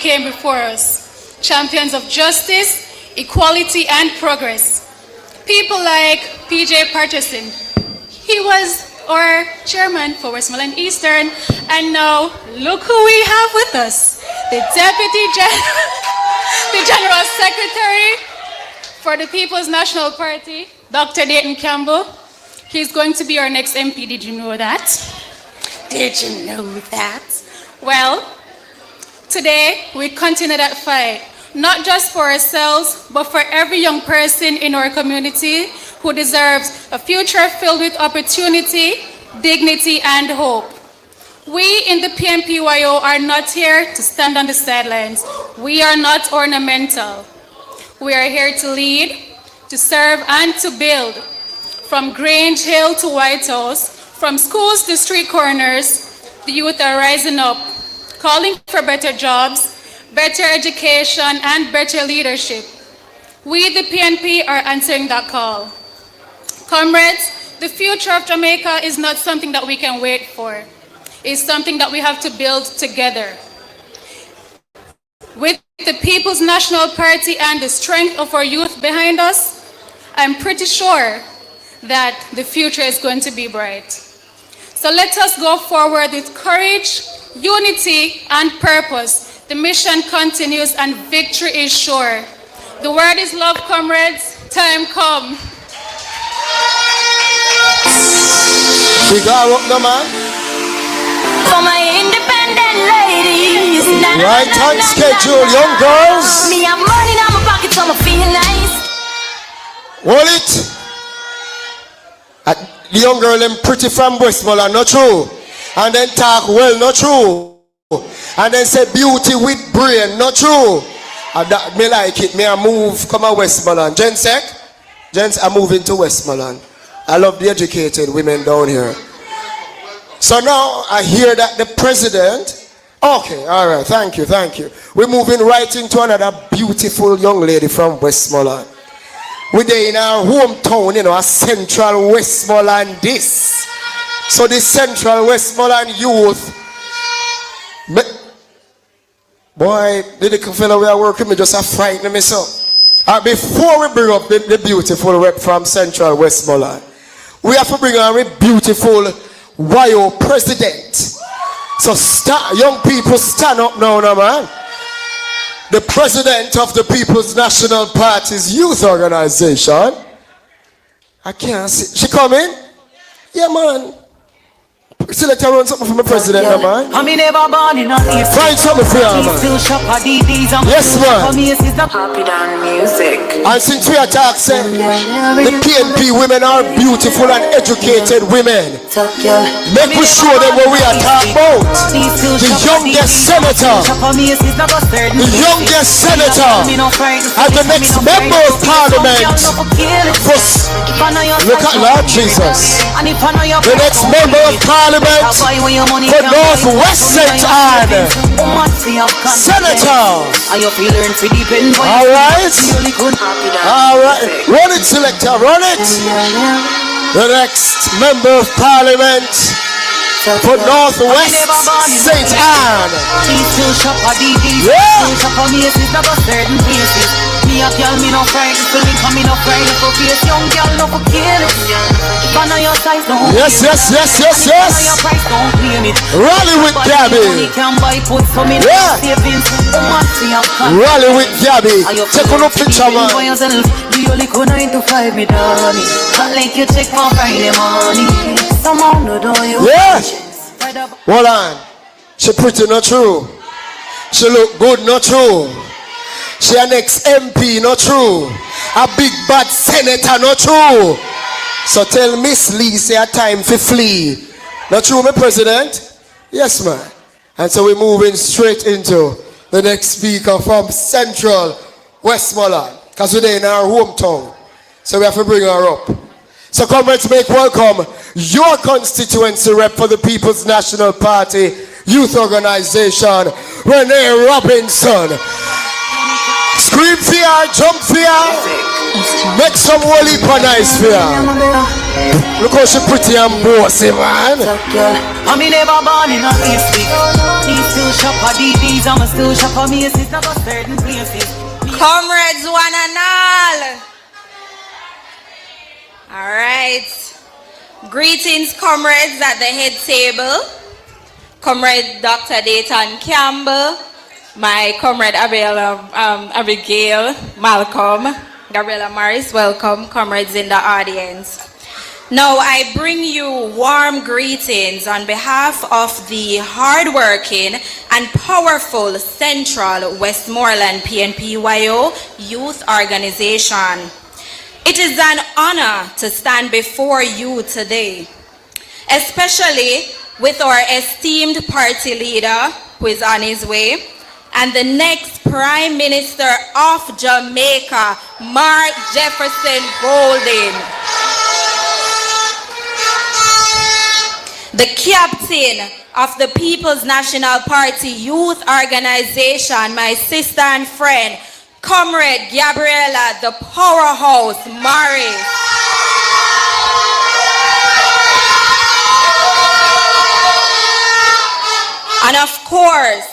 came before us, champions of justice, equality, and progress. People like PJ Patterson. He was our chairman for Westmoreland Eastern, and now look who we have with us, the General Secretary for the People's National Party, Dr. Dayton Campbell. He's going to be our next MP. Did you know that? Did you know that? Well, today we continue that fight, not just for ourselves, but for every young person in our community who deserves a future filled with opportunity, dignity, and hope. We in the PNPYO are not here to stand on the sidelines. We are not ornamental. We are here to lead, to serve, and to build. From Grange Hill to White House, from schools to street corners, the youth are rising up, calling for better jobs, better education, and better leadership. We, the PNP, are answering that call. Comrades, the future of Jamaica is not something that we can wait for. It's something that we have to build together. With the People's National Party and the strength of our youth behind us, I'm pretty sure that the future is going to be bright. So let us go forward with courage, unity, and purpose. The mission continues and victory is sure. The word is love, comrades. Time come. We got up the man. For my independent ladies. Right on schedule, young girls. Me have money in my pocket, so I feel nice. Hold it. The young girl them pretty from Westmoreland, not true. And then talk well, not true. And then say beauty with brain, not true. And that, me like it. Me I move, come on Westmoreland. Gents, I move into Westmoreland. I love the educated women down here. So now I hear that the president. Okay, all right, thank you. We're moving right into another beautiful young lady from Westmoreland. We're there in our hometown, a central Westmoreland this. So the central Westmoreland youth. Boy, the little fellow we are working with just a frighten me so. Before we bring up the beautiful rep from central Westmoreland, we have to bring on a beautiful YO president. So young people stand up now, man. The president of the People's National Party's youth organization. I can't see. She coming? Yeah, man. Select her run something for my president, man. Find something for her, man. Yes, man. And since we are talking, the PNP women are beautiful and educated women. Make we show them what we are talking about. The youngest senator. The youngest senator. And the next member of parliament. Look at Lord Jesus. The next member of parliament. For Northwest St. Anne, Senator. Alright, run it, selector, run it. The next member of parliament for Northwest St. Anne. Yes. Rally with Gabby. Yeah. Rally with Gabby. Take a look picture, man. Yeah. Hold on. She pretty, not true. She look good, not true. She an ex-MP, not true. A big bad senator, not true. So tell Miss Lee, say a time for flee. Not true, my president? Yes, man. And so we're moving straight into the next speaker from Central Westmoreland. Because we're in our hometown. So we have to bring her up. So comrades, make welcome your constituency rep for the People's National Party Youth Organization, Renee Robinson. Scream fear, jump fear, make some wally nice fear. Look how she pretty and bossy, man. I me never born in a district. Me still shop for DDs, I'ma still shop for me. It's not a certain places. Comrades, one and all. All right. Greetings, comrades at the head table. Comrade Dr. Dayton Campbell, my comrade Abigail Malcolm, Gabriela Morris, welcome, comrades in the audience. Now I bring you warm greetings on behalf of the hardworking and powerful Central Westmoreland PNPYO Youth Organization. It is an honor to stand before you today, especially with our esteemed party leader who is on his way, and the next Prime Minister of Jamaica, Mark Jefferson Golden. The captain of the People's National Party Youth Organization, my sister and friend, Comrade Gabriela, the powerhouse Morris. And of course,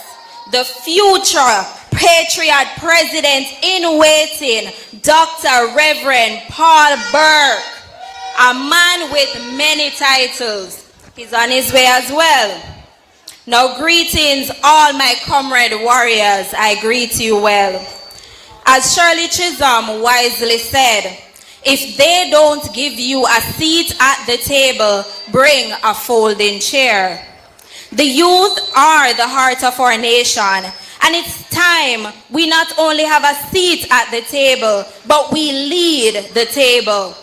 the future Patriot President in waiting, Dr. Reverend Paul Burke, a man with many titles. He's on his way as well. Now greetings all my comrade warriors, I greet you well. As Shirley Chisholm wisely said, if they don't give you a seat at the table, bring a folding chair. The youth are the heart of our nation, and it's time we not only have a seat at the table, but we lead the table.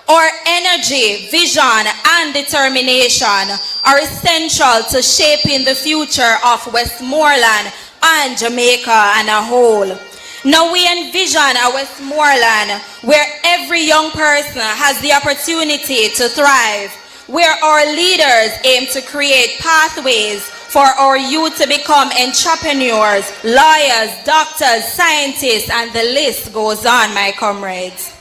Our energy, vision, and determination are essential to shaping the future of Westmoreland and Jamaica as a whole. Now we envision a Westmoreland where every young person has the opportunity to thrive, where our leaders aim to create pathways for our youth to become entrepreneurs, lawyers, doctors, scientists, and the list goes on, my comrades.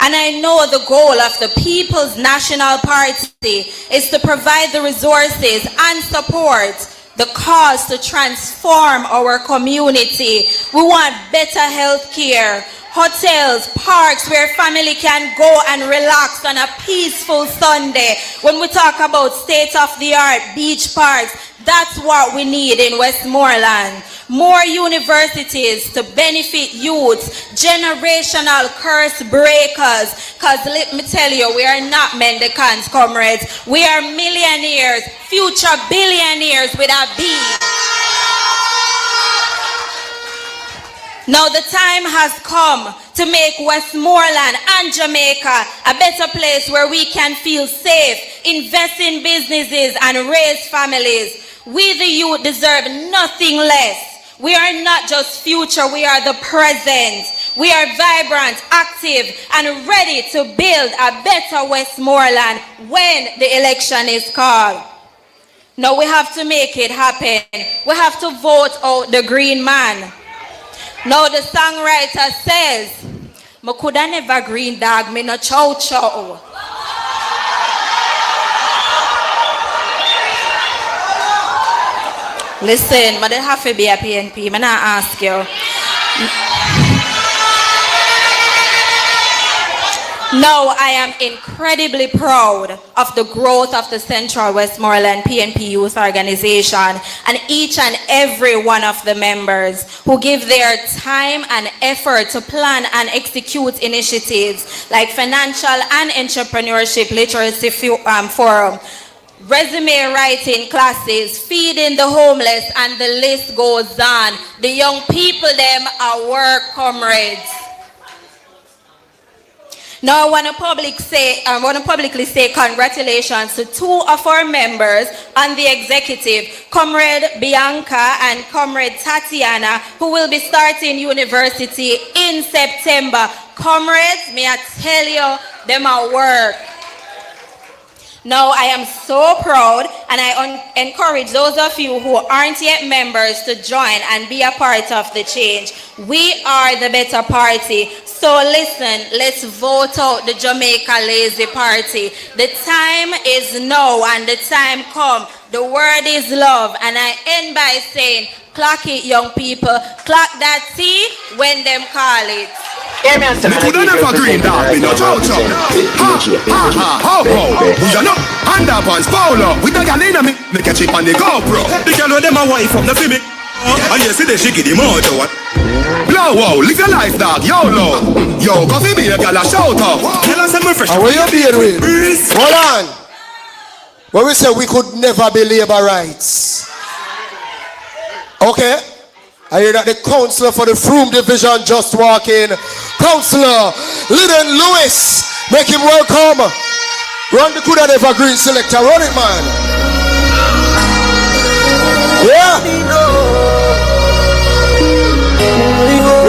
And I know the goal of the People's National Party is to provide the resources and support the cause to transform our community. We want better health care, hotels, parks where family can go and relax on a peaceful Sunday. When we talk about state-of-the-art beach parks, that's what we need in Westmoreland. More universities to benefit youths, generational curse breakers, because let me tell you, we are not mendicants, comrades. We are millionaires, future billionaires with a B. Now the time has come to make Westmoreland and Jamaica a better place where we can feel safe, invest in businesses, and raise families. We the youth deserve nothing less. We are not just future, we are the present. We are vibrant, active, and ready to build a better Westmoreland when the election is called. Now we have to make it happen. We have to vote out the green man. Now the songwriter says, "Me coulda never green dog, me no chow chow." Listen, I don't have to be a PNP. I'm not ask you. Now I am incredibly proud of the growth of the Central Westmoreland PNP Youth Organization and each and every one of the members who give their time and effort to plan and execute initiatives like financial and entrepreneurship literacy forum, resume writing classes, feeding the homeless, and the list goes on. The young people, them are work comrades. Now I want to publicly say congratulations to two of our members on the executive, Comrade Bianca and Comrade Tatiana, who will be starting university in September. Comrades, may I tell you, them are work. Now, I am so proud, and I encourage those of you who aren't yet members to join and be a part of the change. We are the better party. So listen, let's vote out the Jamaica Lazy Party. The time is now and the time come. The word is love, and I end by saying, clock it, young people. Clock that T when them call it. Me coulda never green dog, me no chow-chow. Ha, ha, ha, ho, ho. You know, underpants, polo. With the gal inna me, me catch it on the GoPro. The gal with them a wife from the see me. And you see the shiki the mojo what? Blow wow, live your life dog, YOLO. Yo, coffee be a gal a shout out. Tell us some fresh. And where you being with? Hold on. When we say we could never be labor rights. Okay. I hear that the councillor for the Froome division just walk in. Councillor Lyndon Lewis, make him welcome. Run the good and evergreen selector. Run it, man. Yeah.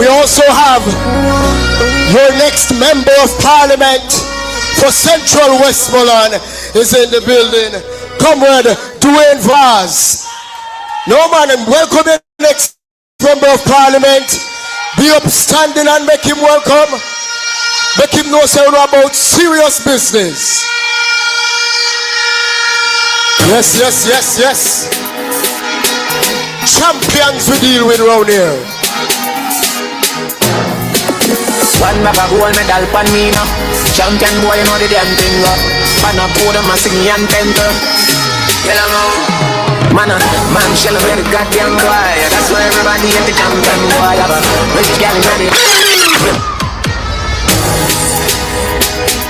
We also have your next member of parliament for Central Westmoreland is in the building. Comrade Dwayne Vaz. No man, and welcome the next member of parliament. Be upstanding and make him welcome. Make him know say about serious business. Yes, yes, yes, yes. Champions we deal with round here. One bag of gold medal pan me now. Champion boy, you know the damn thing. Pan a podium and sing and temper. Tell 'em how. Man shall have the goddamn boy. That's why everybody at the champion boy. Have a rich gal ready.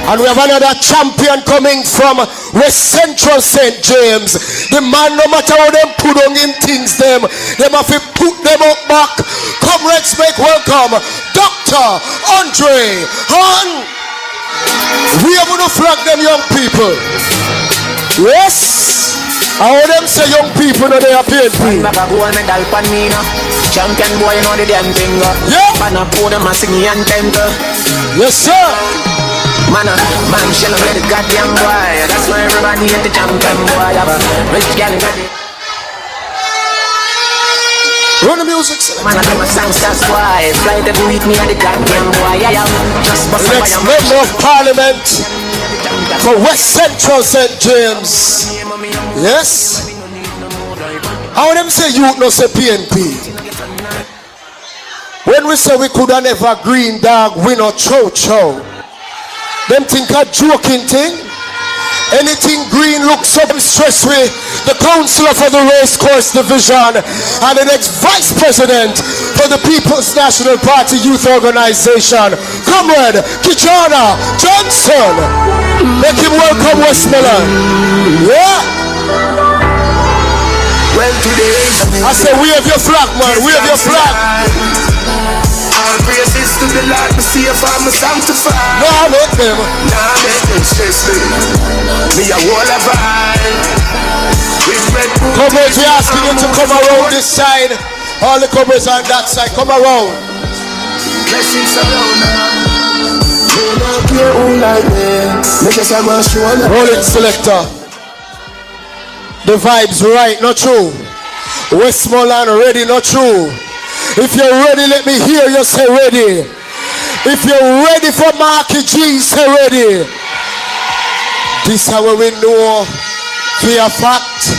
And we have another champion coming from West Central St. James. The man, no matter how them put on in things, them have to put them up back. Come, let's make welcome Dr. Andre Han. We are going to flag them young people. Yes. How them say young people know they are PNP? Bag of gold medal pan me now. Champion boy, you know the damn thing. Yeah. Pan a podium and sing and temper. Yes, sir. Man shall have the goddamn boy. That's why everybody at the champion boy. Have a rich gal ready. Run the music, sir. Man, I do my songs, that's why. Fly every week, me at the goddamn boy. Yeah, just bust the next member of parliament for West Central St. James. Yes. How them say you no say PNP? When we say we could have never green dog, we no chow. Them think a joking thing. Anything green looks so stress with the councillor for the race course division and the next vice president for the People's National Party Youth Organization, Comrade Kichana Johnson. Make him welcome Westmoreland. Yeah. Well, today I say wave your flag, man. Wave your flag. All praises to the Lord, me see if I'm sanctified. Nah, make them. Nah, make them stress me. Me a wall of Comrades, we asking you to come around this side. All the comrades on that side, come around. Blessings around. Roll it, selector. The vibes right, not true. Westmoreland ready, not true. If you're ready, let me hear you say ready. If you're ready for Marky G, say ready. This is how we know for a fact.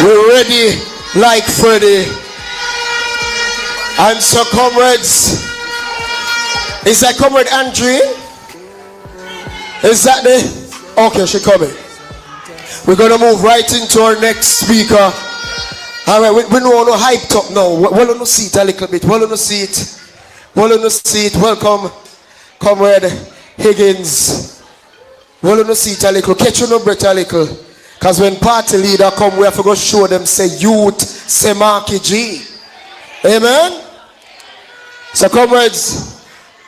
We're ready like Freddy. And so, comrades, is that comrade Andre? Is that the? Okay, she coming. We're gonna move right into our next speaker. All right, we don't want to hype up now. Well on the seat a little bit. Well on the seat. Well on the seat. Welcome, comrade Higgins. Well on the seat a little. Catch your number a little. Because when party leader come, we have to go show them say youth, say Marky G. Amen? So comrades,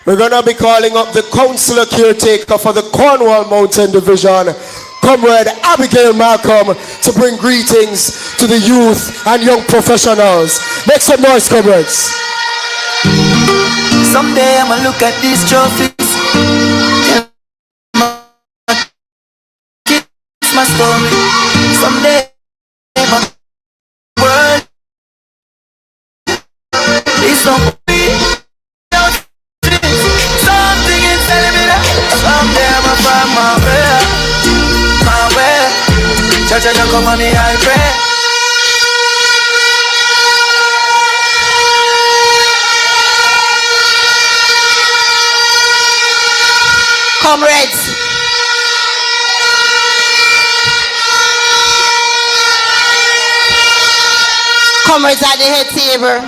we're going to be calling up the councillor caretaker for the Cornwall Mountain Division, Comrade Abigail Malcolm, to bring greetings to the youth and young professionals. Make some noise, comrades. Someday I'ma look at these trophies my story. Someday my world is so something inside me that someday I'ma find my way. Cha-cha, come on me, I pray. Comrades, comrades at the head table,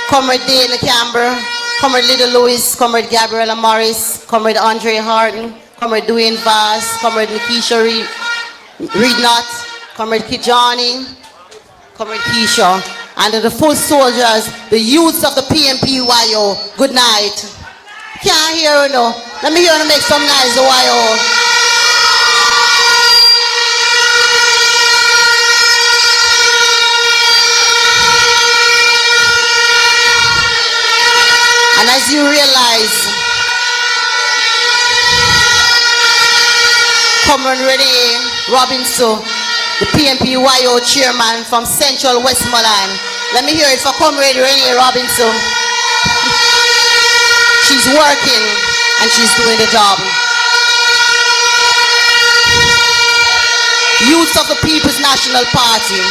Comrade Dana Camber, Comrade Little Lewis, Comrade Gabriella Morris, Comrade Andre Harden, Comrade Dwayne Vaz, Comrade Nikisha Reednott, Comrade Kijani, Comrade Keisha, and the full soldiers, the youths of the PNP YO, good night. Can't hear you no. Let me hear you make some noise, the YO. And as you realize, Comrade Renee Robinson, the PNP YO chairman from Central Westmoreland. Let me hear it for Comrade Renee Robinson. She's working and she's doing the job. Youth of the People's National Party.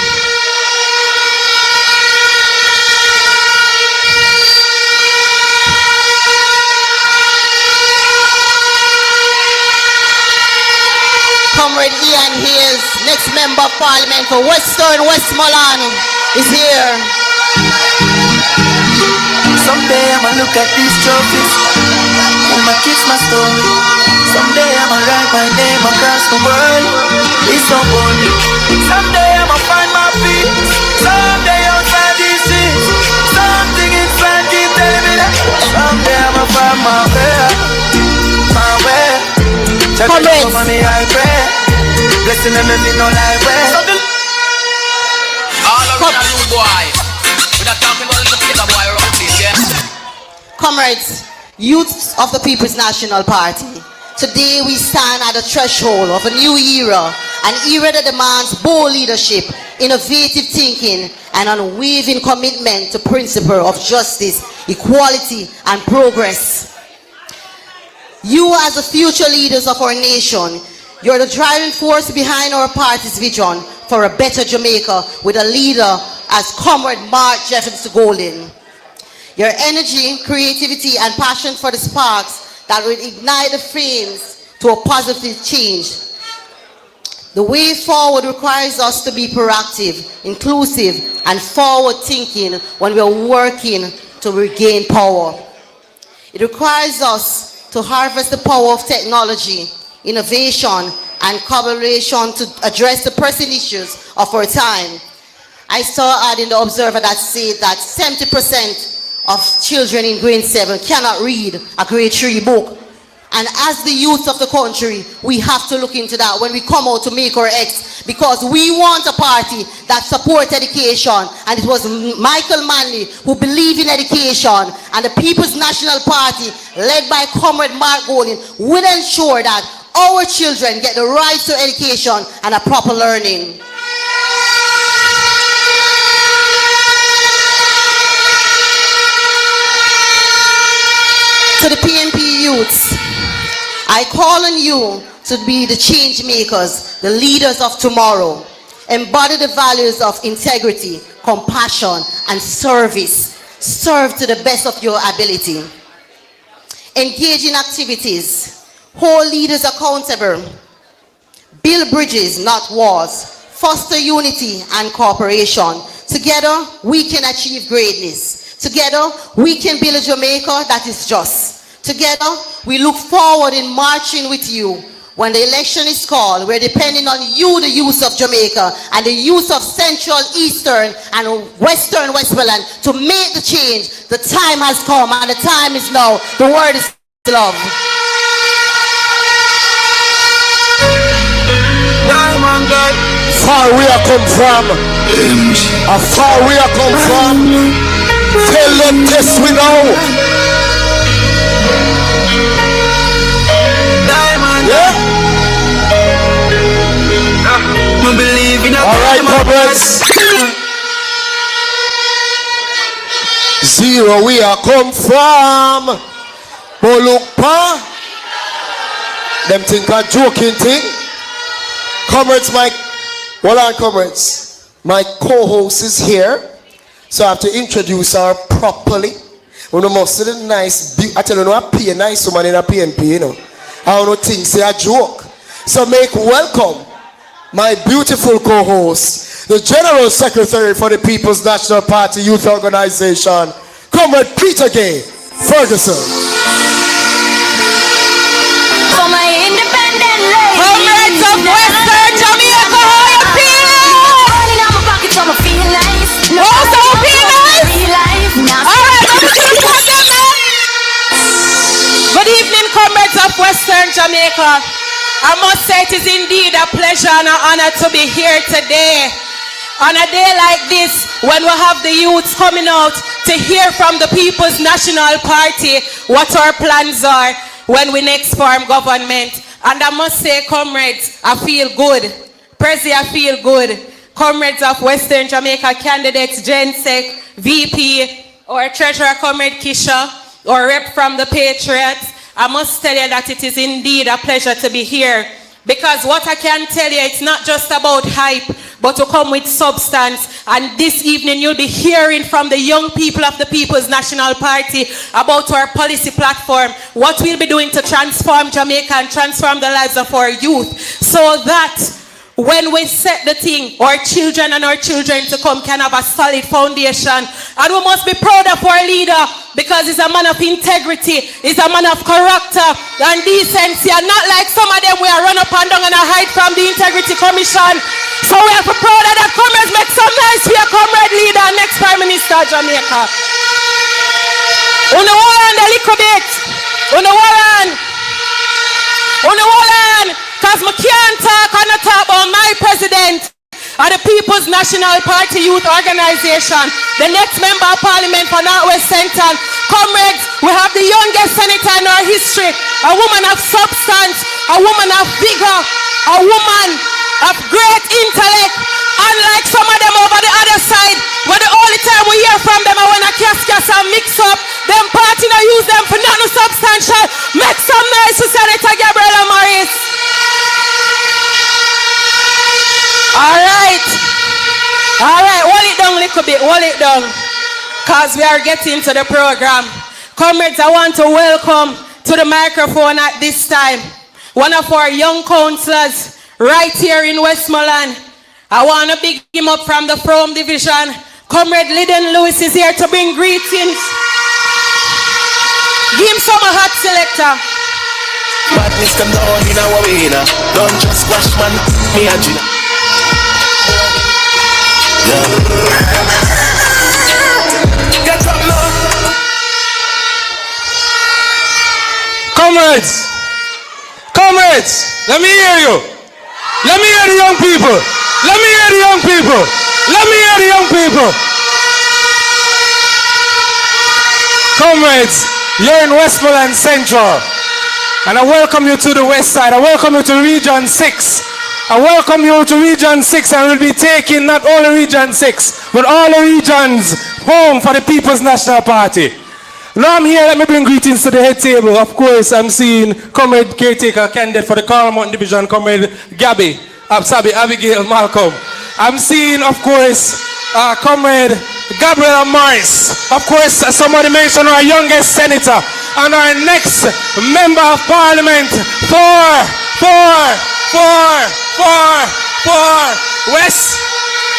Comrade Ian Hayes, next member of parliament for Western Westmoreland, is here. Someday I'ma look at these trophies I'ma kiss my story. Someday I'ma write my name across the world. It's so funny. Someday I'ma find my feet. Someday outside these streets, something inside keep telling me that someday I'ma find my way. Check it out for me, I pray. Blessing them in no life way. All around you boy. We're not talking about the bigger boy around this, yeah? Comrades, youths of the People's National Party, today we stand at the threshold of a new era, an era that demands bold leadership, innovative thinking, and unwavering commitment to principle of justice, equality, and progress. You as the future leaders of our nation, you're the driving force behind our party's vision for a better Jamaica with a leader as Comrade Mark Jefferson Golden. Your energy, creativity, and passion for the sparks that will ignite the flames to a positive change. The way forward requires us to be proactive, inclusive, and forward-thinking when we are working to regain power. It requires us to harvest the power of technology, innovation, and collaboration to address the pressing issues of our time. I saw an ad in the Observer that said that 70% of children in grade 7 cannot read a grade 3 book. And as the youth of the country, we have to look into that when we come out to make our X, because we want a party that supports education. And it was Michael Manley who believed in education, and the People's National Party, led by Comrade Mark Golden, will ensure that our children get the right to education and a proper learning. To the PNP youths, I call on you to be the change makers, the leaders of tomorrow. Embody the values of integrity, compassion, and service. Serve to the best of your ability. Engage in activities. Hold leaders accountable. Build bridges, not walls. Foster unity and cooperation. Together, we can achieve greatness. Together, we can build a Jamaica that is just. Together, we look forward in marching with you. When the election is called, we're depending on you, the youth of Jamaica, and the youth of Central, Eastern, and Western Westmoreland to make the change. The time has come, and the time is now. The word is love. Far we are come from. Far we are come from. Tell them this we know. Diamond. Yeah. comrades. Zero, we are come from. But look, pa. Them think a joking thing. Comrades, hold on, comrades. My co-host is here. So I have to introduce her properly. We must see the nice, I tell you, no, I pay a nice woman in a PNP, you know. I don't think say a joke. So make welcome my beautiful co-host, the General Secretary for the People's National Party Youth Organization, Comrade Peter Gay Ferguson. For my independent ladies. Comrades of Western Jamaica, how you feeling? Money in my pocket, so I feel nice. No, Oh, so feel nice? real life. Now, Alright, good evening, comrades of Western Jamaica. I must say it is indeed a pleasure and an honor to be here today. On a day like this, when we have the youths coming out to hear from the People's National Party what our plans are when we next form government. And I must say, comrades, I feel good. Prezi, I feel good. Comrades of Western Jamaica candidates, Gensec, VP, or Treasurer Comrade Kisha, or Rep from the Patriots, I must tell you that it is indeed a pleasure to be here. Because what I can tell you, it's not just about hype, but to come with substance. And this evening you'll be hearing from the young people of the People's National Party about our policy platform, what we'll be doing to transform Jamaica and transform the lives of our youth, so that when we set the thing, our children and our children to come can have a solid foundation. And we must be proud of our leader, because he's a man of integrity, he's a man of character and decency, and not like some of them we are run up and down and hide from the Integrity Commission. So we have to be proud of that. Comrades, make some nice for your comrade leader, next Prime Minister of Jamaica. On the wall and a little bit. On the wall and. Because I can't talk and not talk about my president of the People's National Party Youth Organization, the next member of parliament for Northwest Central. Comrades, we have the youngest senator in our history, a woman of substance, a woman of vigor, a woman of great intellect, unlike some of them over the other side, where the only time we hear from them are when a kiss and mix up, them party now use them for nothing substantial. Make some noise to Senator Gabriela Morris. Alright, hold it down a little bit, hold it down, because we are getting to the program. Comrades, I want to welcome to the microphone at this time one of our young councillors right here in Westmoreland. I want to big him up from the Frome Division. Comrade Lyden Lewis is here to bring greetings. Give him some hot selector. Badness come down in our arena. Don't just squash man, me and you. Get up now. Comrades, let me hear you. Let me hear the young people. Let me hear the young people. Let me hear the young people. Comrades, you're in Westmoreland Central. And I welcome you to the west side. I welcome you to Region 6. I welcome you to Region 6, and we'll be taking not only Region 6, but all the regions home for the People's National Party. Now I'm here, let me bring greetings to the head table. Of course, I'm seeing Comrade Caretaker candidate for the Carlmont Division, Comrade Abigail Malcolm. I'm seeing, of course, Comrade Gabriela Morris. Of course, somebody mentioned our youngest senator and our next member of parliament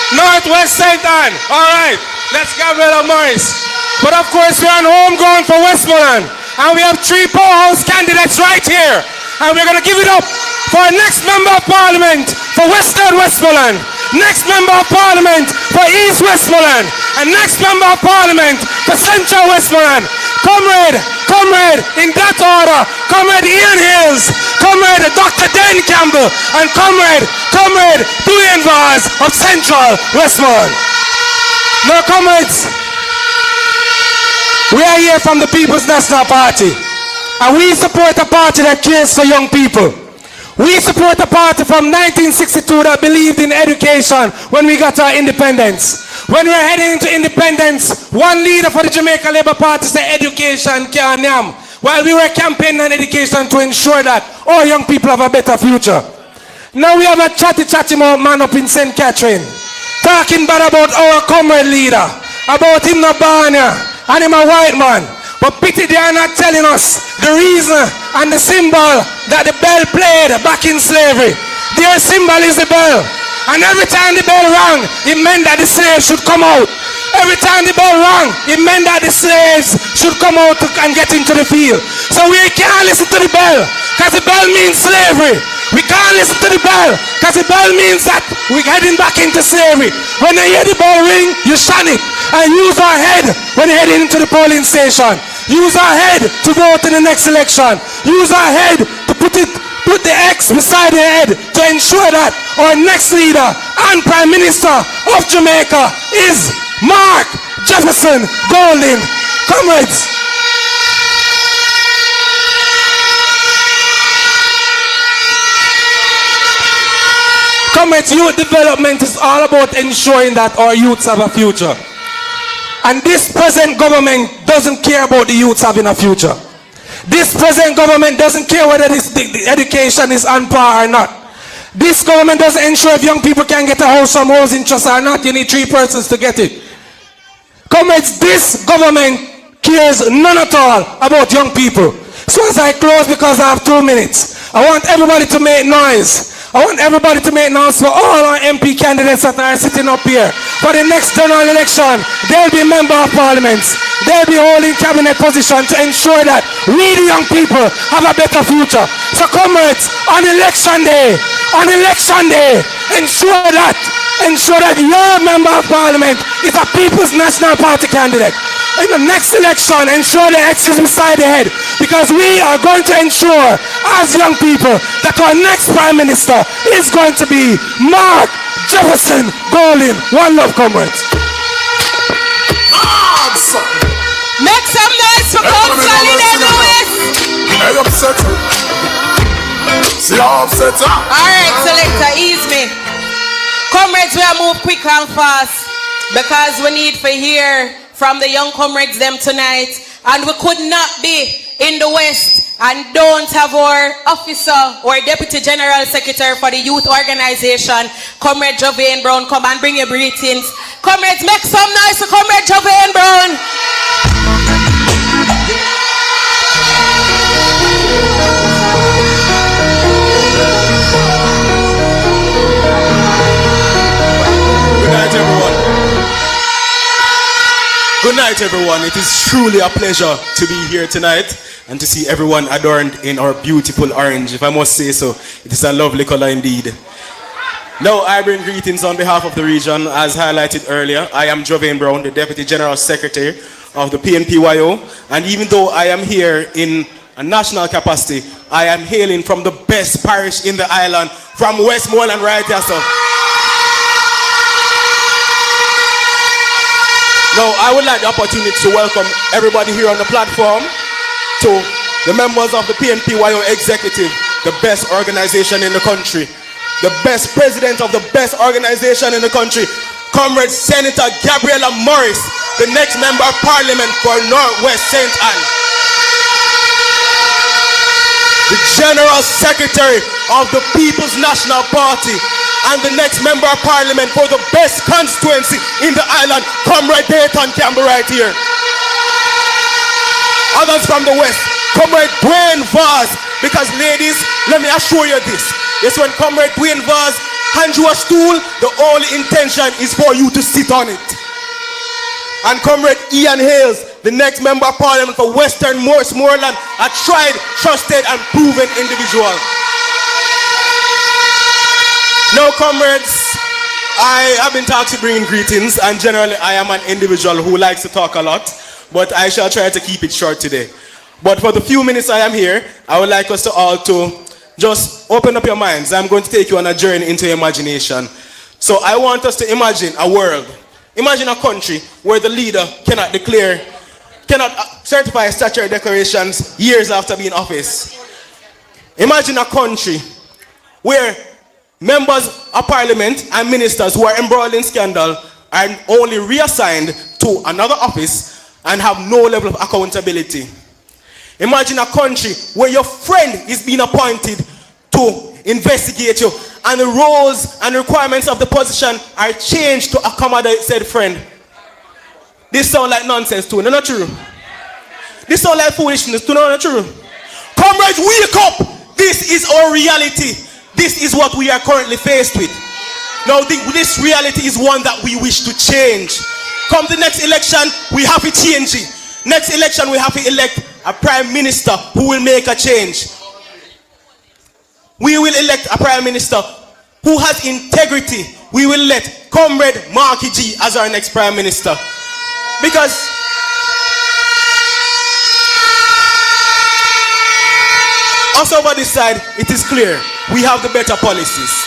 Northwest Central. All right, let's Gabriela Morris. But of course, we're on homeground for Westmoreland, and we have 3 powerhouse candidates right here. And we're going to give it up for our next member of parliament for Western Westmoreland, next member of parliament for East Westmoreland, and next member of parliament for Central Westmoreland. Comrade, in that order, Comrade Ian Hills, Comrade Dr. Dan Campbell, and Comrade Duane Vaz of Central Westmoreland. Now, comrades, we are here from the People's National Party, and we support a party that cares for young people. We support a party from 1962 that believed in education when we got our independence. When we were heading into independence, one leader for the Jamaica Labour Party said education can't yam. While we were campaigning on education to ensure that all young people have a better future. Now we have a chatty man up in St. Catherine talking bad about our comrade leader, about him not born here, and him a white man. But pity they are not telling us the reason and the symbol that the bell played back in slavery. Their symbol is the bell. And every time the bell rang, it meant that the slaves should come out. Every time the bell rang, it meant that the slaves should come out and get into the field. So we can't listen to the bell, because the bell means slavery. We can't listen to the bell, because the bell means that we're heading back into slavery. When you hear the bell ring, you shun it. And use our head when you're heading into the polling station. Use our head to vote in the next election. Use our head to put the X beside the head to ensure that our next leader and Prime Minister of Jamaica is Mark Jefferson Golding. Comrades, youth development is all about ensuring that our youths have a future. And this present government doesn't care about the youths having a future. This present government doesn't care whether the education is on par or not. This government doesn't ensure if young people can get a house from housing trust or not. You need 3 persons to get it. Comrades, this government cares none at all about young people. So as I close, because I have 2 minutes, I want everybody to make noise. I want everybody to make noise for all our MP candidates that are sitting up here. For the next general election, they'll be member of parliaments. They'll be holding cabinet position to ensure that we, the young people, have a better future. So comrades, on election day, ensure that your member of parliament is a People's National Party candidate. In the next election, ensure the X is beside the head, because we are going to ensure, as young people, that our next Prime Minister is going to be Mark Jefferson Golding. One love, comrades. Make some noise for Council Lewis. Hey, upset. See how upset. Alright, selector, ease me. Comrades, we are move quick and fast, because we need to hear from the young comrades them tonight, and we could not be in the West and don't have our officer or deputy general secretary for the youth organization, Comrade Jovain Brown. Come and bring your greetings. Comrades, make some noise for Comrade Jovain Brown. Good night, everyone. Good night, everyone. It is truly a pleasure to be here tonight and to see everyone adorned in our beautiful orange. If I must say so, it is a lovely color indeed. Now, I bring greetings on behalf of the region. As highlighted earlier, I am Jovain Brown, the Deputy General Secretary of the PNP. And even though I am here in a national capacity, I am hailing from the best parish in the island, from Westmoreland right here, so. Now, I would like the opportunity to welcome everybody here on the platform, to the members of the PNPYO executive, the best organization in the country, the best president of the best organization in the country, Comrade Senator Gabriella Morris, the next member of parliament for Northwest St. Anne, the general secretary of the People's National Party, and the next member of parliament for the best constituency in the island, Comrade Dayton Campbell right here. Others from the west, Comrade Dwayne Vaz, because ladies, let me assure you this. Yes, when Comrade Dwayne Vaz hands you a stool, the only intention is for you to sit on it. And Comrade Ian Hales, the next member of parliament for Western Westmoreland, a tried, trusted, and proven individual. Now, comrades, I have been tasked to bring greetings, and generally I am an individual who likes to talk a lot, but I shall try to keep it short today. But for the few minutes I am here, I would like us to all to just open up your minds. I'm going to take you on a journey into imagination. So I want us to imagine a world. Imagine a country where the leader cannot certify statutory declarations years after being in office. Imagine a country where members of parliament and ministers who are embroiled in scandal are only reassigned to another office and have no level of accountability. Imagine a country where your friend is being appointed to investigate you and the roles and requirements of the position are changed to accommodate said friend. This sounds like nonsense too, no, not true. This sounds like foolishness too, no, not true. Comrades, wake up! This is our reality. This is what we are currently faced with. Now, this reality is one that we wish to change. Come the next election, we have to change it. Next election, we have to elect a prime minister who will make a change. We will elect a prime minister who has integrity. We will elect Comrade Marky G as our next prime minister. Because us over this side, it is clear we have the better policies.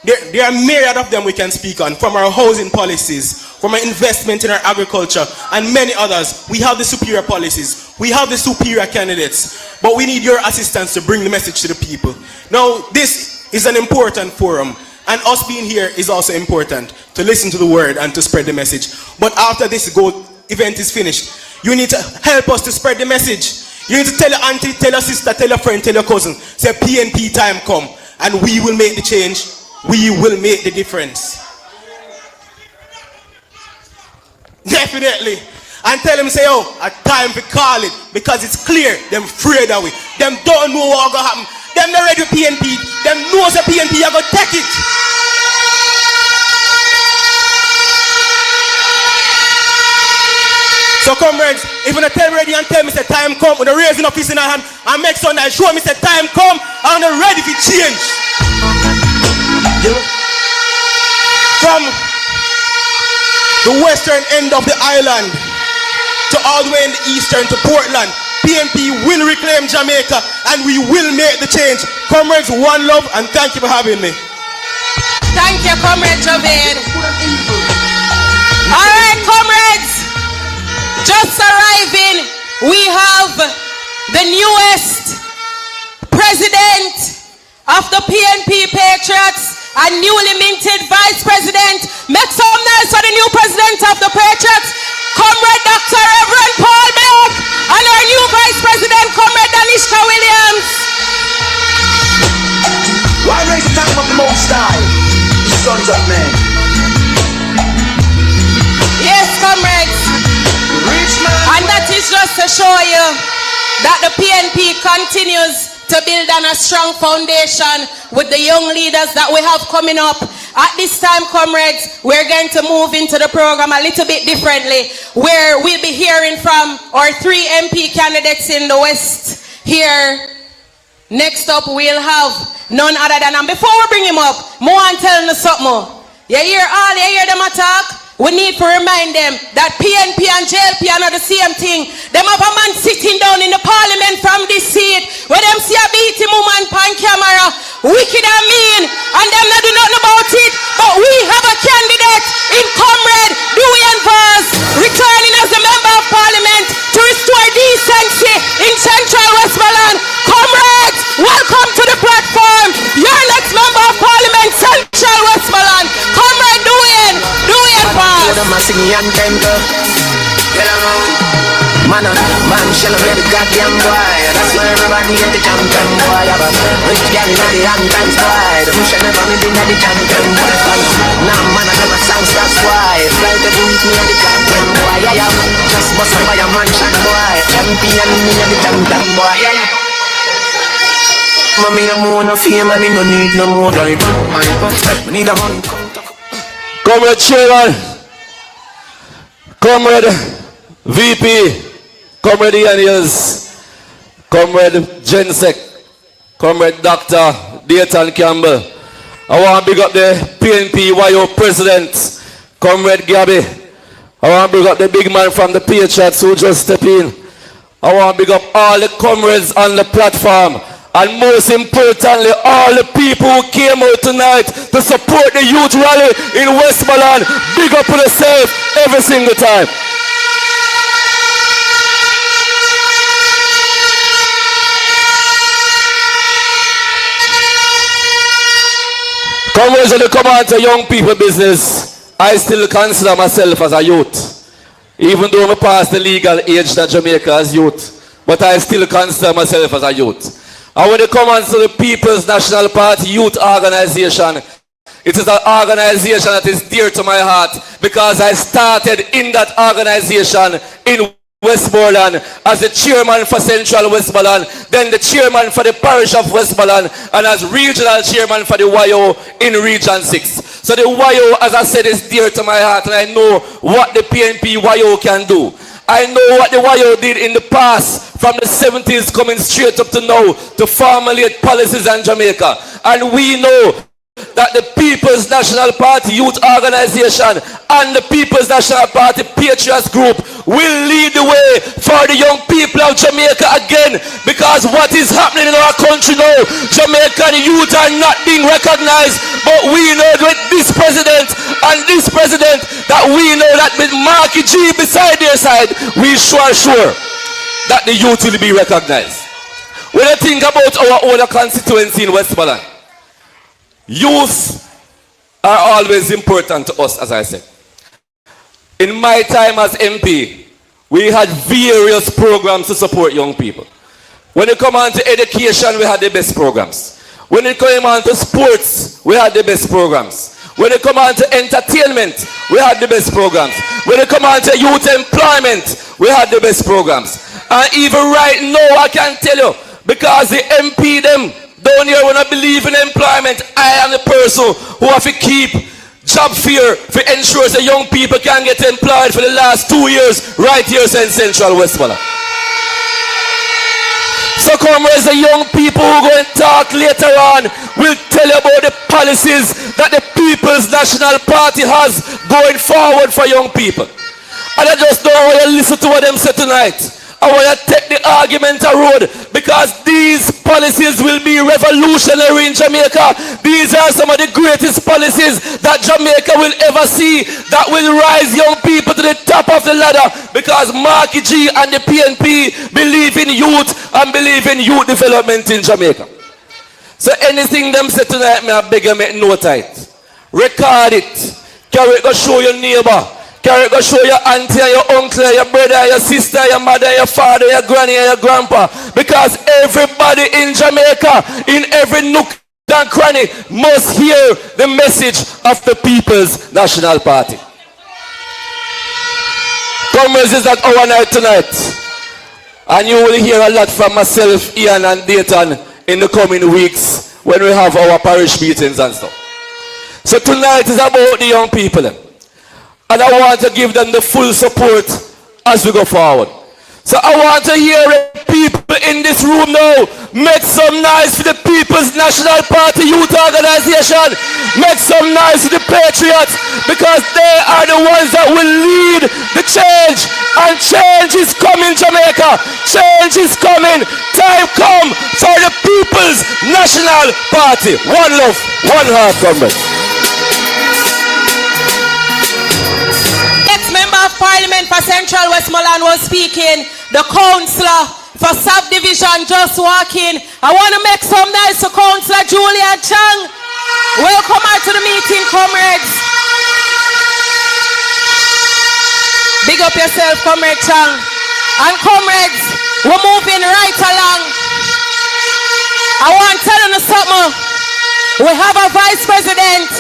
There are myriad of them we can speak on, from our housing policies, from our investment in our agriculture, and many others. We have the superior policies. We have the superior candidates. But we need your assistance to bring the message to the people. Now, this is an important forum, and us being here is also important, to listen to the word and to spread the message. But after this event is finished, you need to help us to spread the message. You need to tell your auntie, tell your sister, tell your friend, tell your cousin, say PNP time come, and we will make the change. We will make the difference. Definitely. And tell them, say, oh, a time to call it, because it's clear them afraid of it. Them don't know what's going to happen. Them not ready for PNP. Them knows the PNP are going to take it. So comrades, if you tell me ready and tell me say time come, when the raising of his in our hand and make some that show me say time come, I'm ready for change. From the western end of the island to all the way in the eastern to Portland, PNP will reclaim Jamaica and we will make the change. Comrades, one love and thank you for having me. Thank you, Comrade Javed. All right, comrades, just arriving, we have the newest president of the PNP Patriots and newly minted vice president. Make some noise for the new president of the Patriots, Comrade Dr. Reverend Paul Beck, and our new vice president, Comrade Danishka Williams. Why raise the time of the Most High, the sons of men? Yes, comrades. And that is just to show you that the PNP continues to build on a strong foundation with the young leaders that we have coming up. At this time, comrades, we're going to move into the program a little bit differently, where we'll be hearing from our 3 MP candidates in the West here. Next up, we'll have none other than, and before we bring him up, more and tell them something. You hear them attack? We need to remind them that PNP and JLP are not the same thing. Them have a man sitting down in the parliament from this seat where them see a beating woman on camera, wicked and mean, and them not do nothing about it. But we have a candidate in Comrade Dewey and Vaz, returning as a member of parliament to restore decency in Central Westmoreland. Comrades, welcome to the platform. Your next member of parliament, Central Westmoreland, Comrade Dewey and Vaz. Man, shall I the goddamn boy? That's why everybody at the champion boy. Have a rich gang in the hand times boy. The push never me been at the champion boy. Now man, I never sounds that's why. Fly to do with me at the champion boy. Yeah, just bust up by a mansion boy. Champion me at the champion boy. Yeah. Mommy, I'm on a fame and I don't need no more drive. I need a money. Comrade Chairman, Comrade VP, Comrade Daniels, Comrade Jensek, Comrade Dr. Dayton Campbell. I want to big up the PNP YO President, Comrade Gabby. I want to big up the big man from the Patriots who just stepped in. I want to big up all the comrades on the platform. And most importantly, all the people who came out tonight to support the youth rally in Westmoreland. Big up for yourself every single time. Comrades, when you come on to young people business, I still consider myself as a youth. Even though I passed the legal age that Jamaica has youth, but I still consider myself as a youth. And when you come on to the People's National Party Youth Organization, it is an organization that is dear to my heart because I started in that organization in Westmoreland as the chairman for Central Westmoreland, then the chairman for the parish of Westmoreland, and as regional chairman for the YO in Region 6. So the YO, as I said, is dear to my heart, and I know what the PNP YO can do. I know what the YO did in the past, from the 70s coming straight up to now, to formulate policies in Jamaica. And we know that the People's National Party Youth Organization and the People's National Party Patriots Group will lead the way for the young people of Jamaica again, because what is happening in our country now, Jamaican youth are not being recognized, but we know with this president and this president that we know that with Marky G beside their side, we sure that the youth will be recognized. When I think about our own constituency in Westmoreland, youth are always important to us, as I said. In my time as MP, we had various programs to support young people. When it come on to education, we had the best programs. When it came on to sports, we had the best programs. When it come on to entertainment, we had the best programs. When it come on to youth employment, we had the best programs. And even right now, I can tell you, because the MP them down here when I believe in employment, I am the person who have to keep job fair to ensure that young people can get employed for the last 2 years right here in Central Westmoreland. So comrades, the young people who are going to talk later on will tell you about the policies that the People's National Party has going forward for young people. And I just don't want you to listen to what them say tonight. I want to take the argument a road, because these policies will be revolutionary in Jamaica. These are some of the greatest policies that Jamaica will ever see, that will rise young people to the top of the ladder, because Marky G and the PNP believe in youth and believe in youth development in Jamaica. So anything them say tonight, I beg you make note of it. Record it. Carry it, go show your neighbor. Carry it, go show your auntie, your uncle, your brother, your sister, your mother, your father, your granny, and your grandpa. Because everybody in Jamaica, in every nook and cranny, must hear the message of the People's National Party. Comrades, is at our night tonight. And you will hear a lot from myself, Ian, and Dayton in the coming weeks when we have our parish meetings and stuff. So tonight is about the young people. And I want to give them the full support as we go forward. So I want to hear people in this room now make some noise for the People's National Party Youth Organization. Make some noise for the Patriots, because they are the ones that will lead the change. And change is coming, Jamaica. Change is coming. Time come for the People's National Party. One love, one heart, comrades. Member of Parliament for Central Westmoreland was speaking. The councillor for subdivision just walking. I want to make some noise to Councillor Julia Chang. Welcome her to the meeting, comrades. Big up yourself, Comrade Chang. And comrades, we're moving right along. I want to tell you something. We have a vice president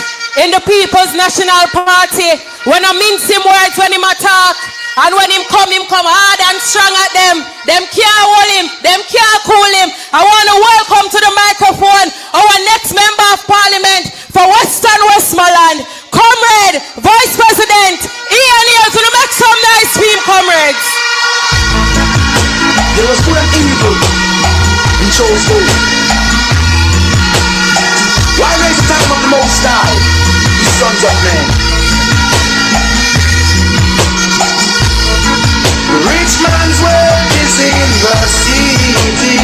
in the People's National Party. When I mince him words when him attack, and when him come hard and strong at them. Them can't hold him, them can't cool him. I want to welcome to the microphone our next member of Parliament for Western Westmoreland, Comrade Vice President Ian here to make some nice team, comrades. There was good and evil, he chose good. Why raise the time of the Most High, you sons of men? The rich man's wealth is in the city,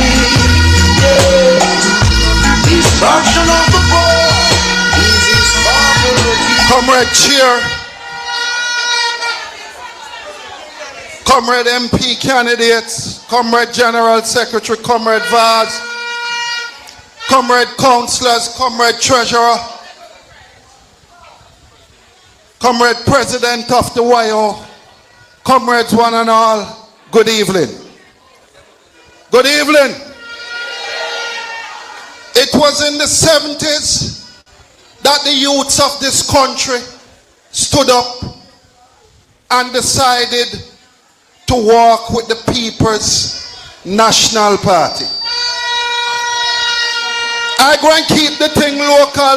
yeah. Destruction of the poor is his poverty. Comrade Cheer, Comrade MP candidates, Comrade General Secretary, Comrade Vaz, Comrade Councillors, Comrade Treasurer, Comrade President of the YO, comrades one and all, good evening. Good evening. It was in the 70s that the youths of this country stood up and decided to walk with the People's National Party. I'm going to keep the thing local.